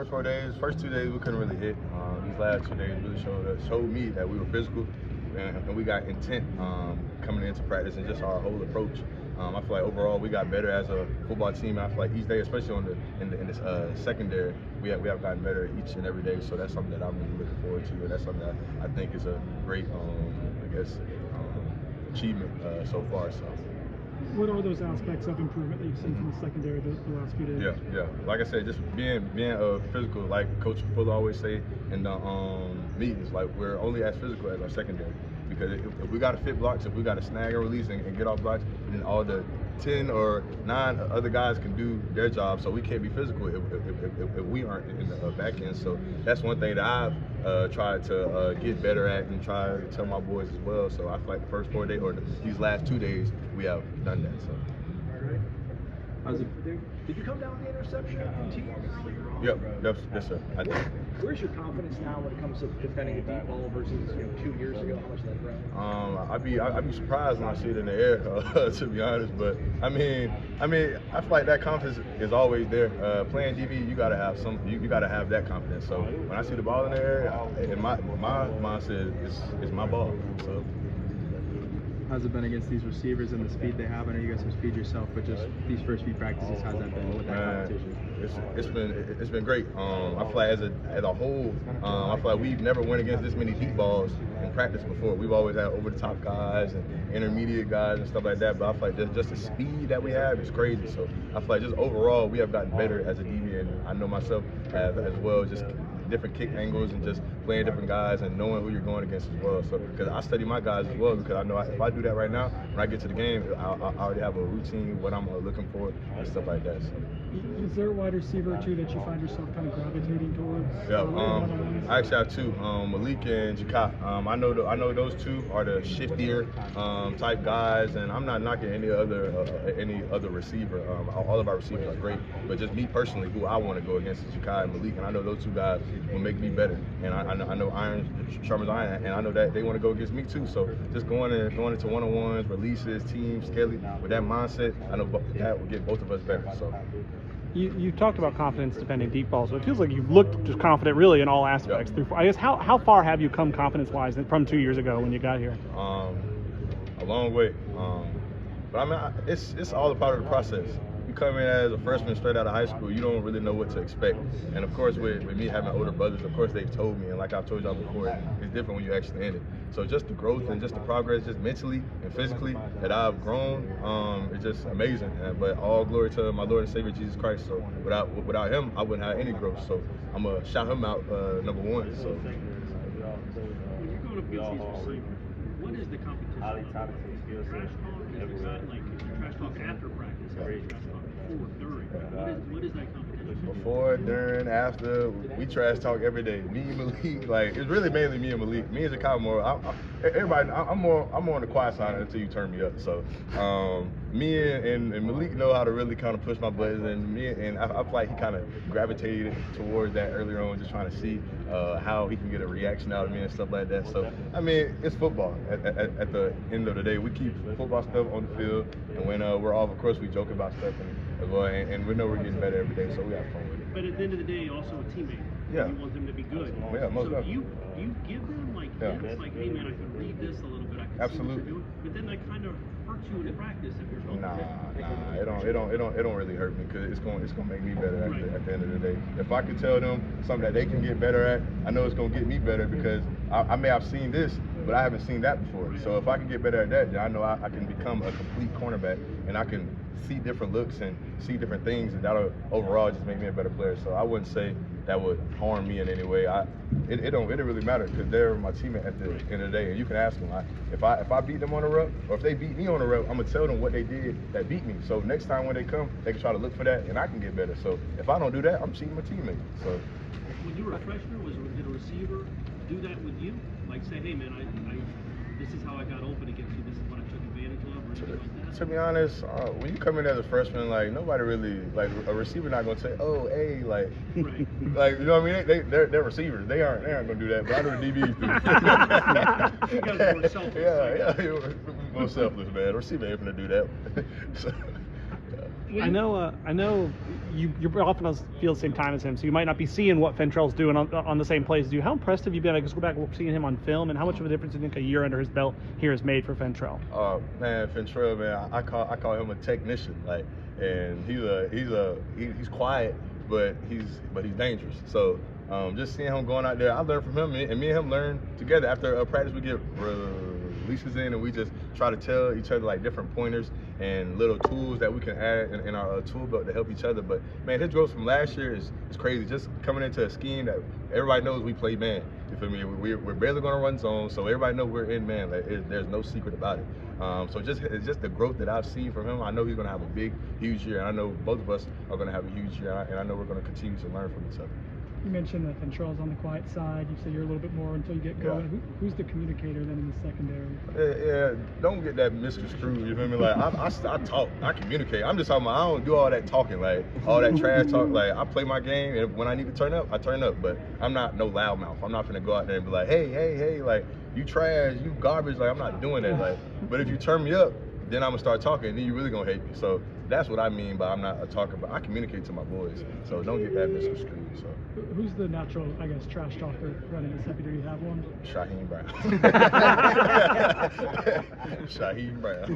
first 4 days, first 2 days we couldn't really hit. These last 2 days really showed me that we were physical, and we got intent coming into practice and just our whole approach. I feel like overall we got better as a football team. I feel like each day, especially in this secondary, we have gotten better each and every day. So that's something that I'm really looking forward to, and that's something that I think is a great, achievement so far. So. What are those aspects of improvement that you've seen from the secondary the last few days? Yeah. Like I said, just being physical, like Coach Fuller always say in the meetings, like we're only as physical as our secondary. Because if we got to fit blocks, if we got to snag and release and get off blocks, then all the 10 or 9 other guys can do their job. So we can't be physical if we aren't in the back end. So that's one thing that I've tried to get better at and try to tell my boys as well. So I feel like the first 4 days or these last 2 days we have done that. So. Did you come down with the interception from T earlier on? Yep, yes sir, I did. Where's your confidence now when it comes to defending a deep ball versus 2 years ago? How much of that ground? I'd be surprised when I see it in the air, to be honest. But I mean, I feel like that confidence is always there. Playing DB, you gotta have you gotta have that confidence. So when I see the ball in the air, in my mindset is my ball. So. How's it been against these receivers and the speed they have? I know you got some speed yourself, but just these first few practices, how's that been with that competition? It's been great. I feel like as a whole, I feel like we've never went against this many deep balls in practice before. We've always had over the top guys and intermediate guys and stuff like that. But I feel like just the speed that we have is crazy. So I feel like just overall we have gotten better as a DB, and I know myself have as well. Just different kick angles and just playing different guys and knowing who you're going against as well. So because I study my guys as well, because I know if I do that right now, when I get to the game, I already have a routine, what I'm looking for and stuff like that. So. Is there a wide receiver or two that you find yourself kind of gravitating towards? Yeah, I actually have 2, Malik and Jakai. I know those 2 are the shiftier type guys, and I'm not knocking any other receiver. All of our receivers are great, but just me personally, who I want to go against is Jakai and Malik, and I know those 2 guys will make me better. And I know iron sharpens iron, and I know that they want to go against me too. So just going into one-on-ones, releases, teams, Skelly, with that mindset, I know that will get both of us better. So. You talked about confidence defending deep balls, so it feels like you've looked just confident really in all aspects. Yep. I guess how far have you come confidence-wise from 2 years ago when you got here? A long way. But I mean, it's all a part of the process. You come in as a freshman straight out of high school, you don't really know what to expect. And of course, with me having older brothers, of course they've told me, and like I've told y'all before, it's different when you actually in it. So just the growth and just the progress, just mentally and physically that I've grown, it's just amazing. But all glory to my Lord and Savior Jesus Christ. So without him, I wouldn't have any growth. So I'm gonna shout him out number 1. So. When you're going up against these receivers, what is the competition? Trash talk? Is it like trash talk after practice? Trash talk before, during? What is that competition? Before, during, after, we trash talk every day. Me and Malik, like it's really mainly me and Malik. Me and Jakai more. I'm more on the quiet side until you turn me up. So me and Malik know how to really kind of push my buttons, and I feel like he kind of gravitated towards that earlier on, just trying to see how he can get a reaction out of me and stuff like that. So I mean, it's football. At the end of the day, we keep football stuff on the field, and when we're off, of course, we joke about stuff as well, and we know we're getting better every day, so we have fun with it. But at the end of the day, also a teammate. Yeah. You want them to be good. Yeah, most so definitely. you give them like hints, like, hey man, I can read this a little bit. I can Absolutely. see what you're doing. But then that kind of hurts you in practice if you're going. Nah, it don't really hurt me because it's going to make me better at the end of the day. If I could tell them something that they can get better at, I know it's going to get me better because I may have seen this, but I haven't seen that before. So if I can get better at that, then I know I can become a complete cornerback, and I can see different looks and see different things, and that'll overall just make me a better player. So I wouldn't say that would harm me in any way. It don't really matter because they're my teammate at the end of the day, and you can ask them. If I beat them on the route, or if they beat me on the route, I'm gonna tell them what they did that beat me. So next time when they come, they can try to look for that, and I can get better. So if I don't do that, I'm cheating my teammate. So when you were a freshman, did a receiver do that with you? Like say, hey man, this is how I got open against you. This is what I took advantage of, or anything like that? To be honest, when you come in as a freshman, like nobody really, like a receiver not gonna say, oh, hey, like, right. like you know what I mean? They're receivers. They aren't gonna do that. But I know the DBs do. You guys are more selfless. Yeah, more selfless, man. The receiver ain't gonna do that. So, I know you're often on the field same time as him, so you might not be seeing what Fentrell's doing on the same plays as you. How impressed have you been? I guess go back seeing him on film, and how much of a difference do you think a year under his belt here has made for Fentrell? Man, Fentrell, man, I call him a technician, like, and he's quiet, but he's dangerous. So just seeing him going out there, I learned from him, and me and him learn together. After practice, we get releases in, and we just try to tell each other like different pointers and little tools that we can add in our tool belt to help each other. But man, his growth from last year is crazy. Just coming into a scheme that everybody knows we play man. You feel me? We're barely going to run zone, so everybody knows we're in man. Like, there's no secret about it. So it's just the growth that I've seen from him. I know he's going to have a huge year, and I know both of us are going to have a huge year, and I know we're going to continue to learn from each other. You mentioned that Fentrell's on the quiet side. You said you're a little bit more until you get going. Yeah. Who's the communicator then in the secondary? Yeah, don't get that Mr. Screw, you feel me? Like, I talk, I communicate. I'm just talking about, I don't do all that talking, like, all that trash talk. Like, I play my game, and when I need to turn up, I turn up. But I'm not no loudmouth. I'm not finna go out there and be like, hey, like, you trash, you garbage. Like, I'm not doing that. Like, but if you turn me up, then I'm gonna start talking, and then you really gonna hate me. So that's what I mean by I'm not a talker, but I communicate to my boys. So don't get that misconstrued. So who's the natural, I guess, trash talker running the secondary? Do you have one? Shaheem Brown. Shaheem Brown.